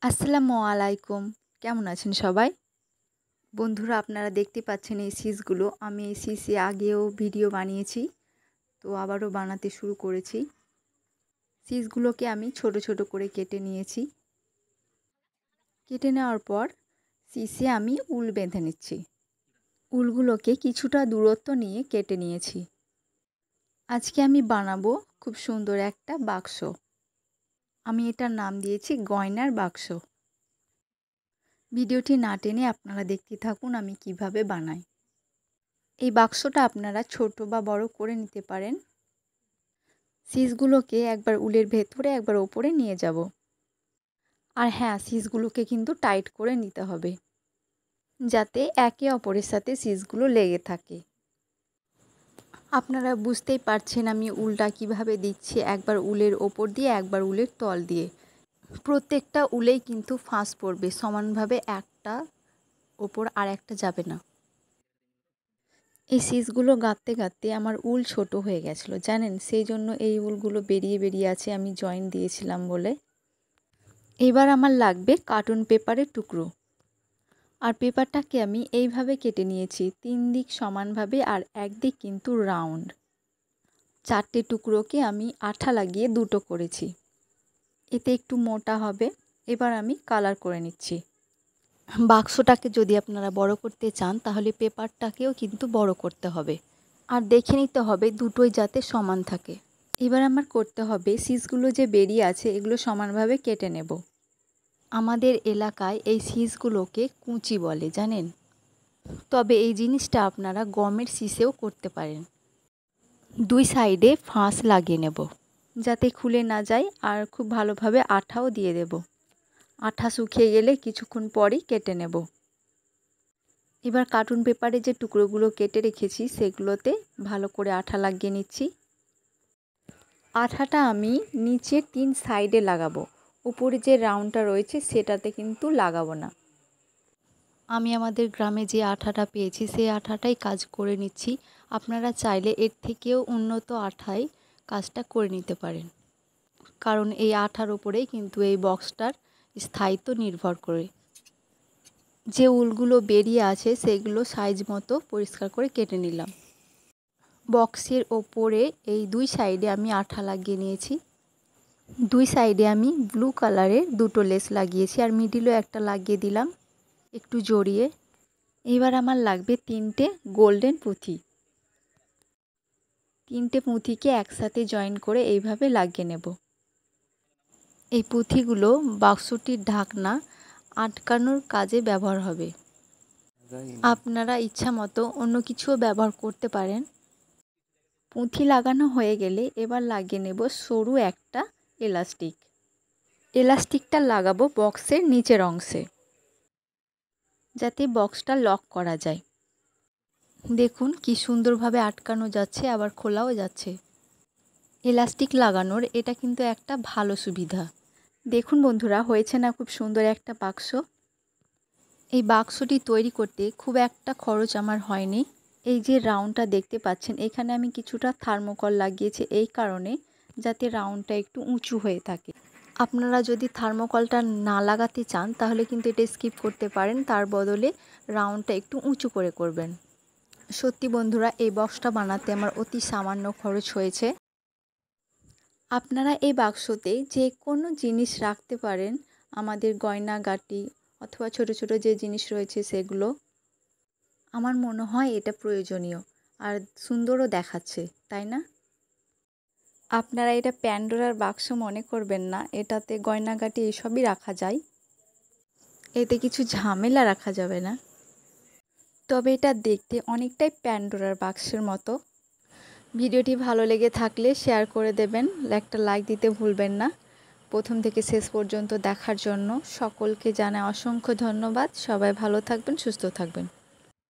আসসালামু আলাইকুম। কেমন আছেন সবাই? বন্ধুরা আপনারা দেখতে পাচ্ছেন এই সিজগুলো। আমি এই সিজে আগেও ভিডিও বানিয়েছি। তো আবারও বানাতে শুরু করেছি। সিজগুলোকে আমি ছোট ছোট করে কেটে নিয়েছি। কেটে নেওয়ার পর সিজে আমি উল বেঁধে নিচ্ছি। উলগুলোকে কিছুটা দূরত্ব নিয়ে কেটে নিয়েছি। আজকে আমি বানাবো খুব সুন্দর একটা বাক্স। আমি এটার নাম দিয়েছি গয়নার বাক্স। ভিডিওটি না টেনে আপনারা দেখতে থাকুন আমি কিভাবে বানাই। এই বাক্সটা আপনারা ছোট বা বড় করে নিতে পারেন। সিজগুলোকে একবার উলের ভেতরে একবার ওপরে নিয়ে যাব। আর হ্যাঁ, সিজগুলোকে কিন্তু টাইট করে নিতে হবে, যাতে একে অপরের সাথে সিজগুলো লেগে থাকে। আপনারা বুঝতেই পারছেন আমি উলটা কিভাবে দিচ্ছি, একবার উলের ওপর দিয়ে একবার উলের তল দিয়ে। প্রত্যেকটা উলেই কিন্তু ফাঁস পড়বে, সমানভাবে একটা ওপর আর একটা যাবে না। এই সিজগুলো গাঁথতে গাঁথতে আমার উল ছোট হয়ে গেছিলো জানেন, সেই জন্য এই উলগুলো বেরিয়ে বেরিয়ে আছে আমি জয়েন দিয়েছিলাম বলে। এবার আমার লাগবে কার্টুন পেপারের টুকরো। আর পেপারটাকে আমি এইভাবে কেটে নিয়েছি, 3 দিক সমানভাবে আর একদিক কিন্তু রাউন্ড। 4টে টুকরোকে আমি আঠা লাগিয়ে দুটো করেছি, এতে একটু মোটা হবে। এবার আমি কালার করে নিচ্ছি। বাক্সটাকে যদি আপনারা বড় করতে চান তাহলে পেপারটাকেও কিন্তু বড় করতে হবে, আর দেখে নিতে হবে দুটোই যাতে সমান থাকে। এবার আমার করতে হবে সিজগুলো যে বেরিয়ে আছে এগুলো সমানভাবে কেটে নেব। আমাদের এলাকায় এই সিজগুলোকে কুঁচি বলে জানেন, তবে এই জিনিসটা আপনারা গমের শিশেও করতে পারেন। 2 সাইডে ফাঁস লাগিয়ে নেব যাতে খুলে না যায়, আর খুব ভালোভাবে আঠাও দিয়ে দেব। আঠা শুকিয়ে গেলে কিছুক্ষণ পরই কেটে নেব। এবার কার্টুন পেপারে যে টুকরোগুলো কেটে রেখেছি সেগুলোতে ভালো করে আঠা লাগিয়ে নিচ্ছি। আঠাটা আমি নিচে 3 সাইডে লাগাবো, উপরে যে রাউন্ডটা রয়েছে সেটাতে কিন্তু লাগাবো না। আমি আমাদের গ্রামে যে আঠাটা পেয়েছি সেই আঠাটাই কাজ করে নিচ্ছি। আপনারা চাইলে এর থেকেও উন্নত আঠায় কাজটা করে নিতে পারেন, কারণ এই আঠার উপরেই কিন্তু এই বক্সটার স্থায়িত্ব নির্ভর করে। যে উলগুলো বেরিয়ে আছে সেগুলো সাইজ মতো পরিষ্কার করে কেটে নিলাম। বক্সের ওপরে এই 2 সাইডে আমি আঠা লাগিয়ে নিয়েছি। 2 সাইডে আমি ব্লু কালারের দুটো লেস লাগিয়েছি, আর মিডিলেও একটা লাগিয়ে দিলাম একটু জড়িয়ে। এবার আমার লাগবে 3টে গোল্ডেন পুঁথি। 3টে পুঁথিকে একসাথে জয়েন করে এইভাবে লাগিয়ে নেব। এই পুঁথিগুলো বাক্সটির ঢাকনা আটকানোর কাজে ব্যবহার হবে। আপনারা ইচ্ছা মতো অন্য কিছুও ব্যবহার করতে পারেন। পুঁথি লাগানো হয়ে গেলে এবার লাগিয়ে নেব সরু একটা এলাস্টিক। এলাস্টিকটা লাগাবো বক্সের নিচের অংশে, যাতে বক্সটা লক করা যায়। দেখুন কি সুন্দরভাবে আটকানো যাচ্ছে, আবার খোলাও যাচ্ছে। এলাস্টিক লাগানোর এটা কিন্তু একটা ভালো সুবিধা। দেখুন বন্ধুরা, হয়েছে না খুব সুন্দর একটা বাক্স। এই বাক্সটি তৈরি করতে খুব একটা খরচ আমার হয়নি। এই যে রাউন্ডটা দেখতে পাচ্ছেন, এখানে আমি কিছুটা থার্মোকল লাগিয়েছি এই কারণে যাতে রাউন্ডটা একটু উঁচু হয়ে থাকে। আপনারা যদি থার্মোকলটা না লাগাতে চান তাহলে কিন্তু এটা স্কিপ করতে পারেন, তার বদলে রাউন্ডটা একটু উঁচু করে করবেন। সত্যি বন্ধুরা, এই বক্সটা বানাতে আমার অতি সামান্য খরচ হয়েছে। আপনারা এই বাক্সতে যে কোনো জিনিস রাখতে পারেন, আমাদের গয়নাগাটি অথবা ছোট ছোট যে জিনিস রয়েছে সেগুলো। আমার মনে হয় এটা প্রয়োজনীয় আর সুন্দরও দেখাচ্ছে, তাই না? আপনারা এটা প্যান্ডোরার বাক্স মনে করবেন না, এটাতে গয়নাগাটি এসবই রাখা যায়, এতে কিছু ঝামেলা রাখা যাবে না। তবে এটা দেখতে অনেকটাই প্যান্ডোরার বাক্সের মতো। ভিডিওটি ভালো লেগে থাকলে শেয়ার করে দেবেন, একটা লাইক দিতে ভুলবেন না। প্রথম থেকে শেষ পর্যন্ত দেখার জন্য সকলকে জানাই অসংখ্য ধন্যবাদ। সবাই ভালো থাকবেন, সুস্থ থাকবেন।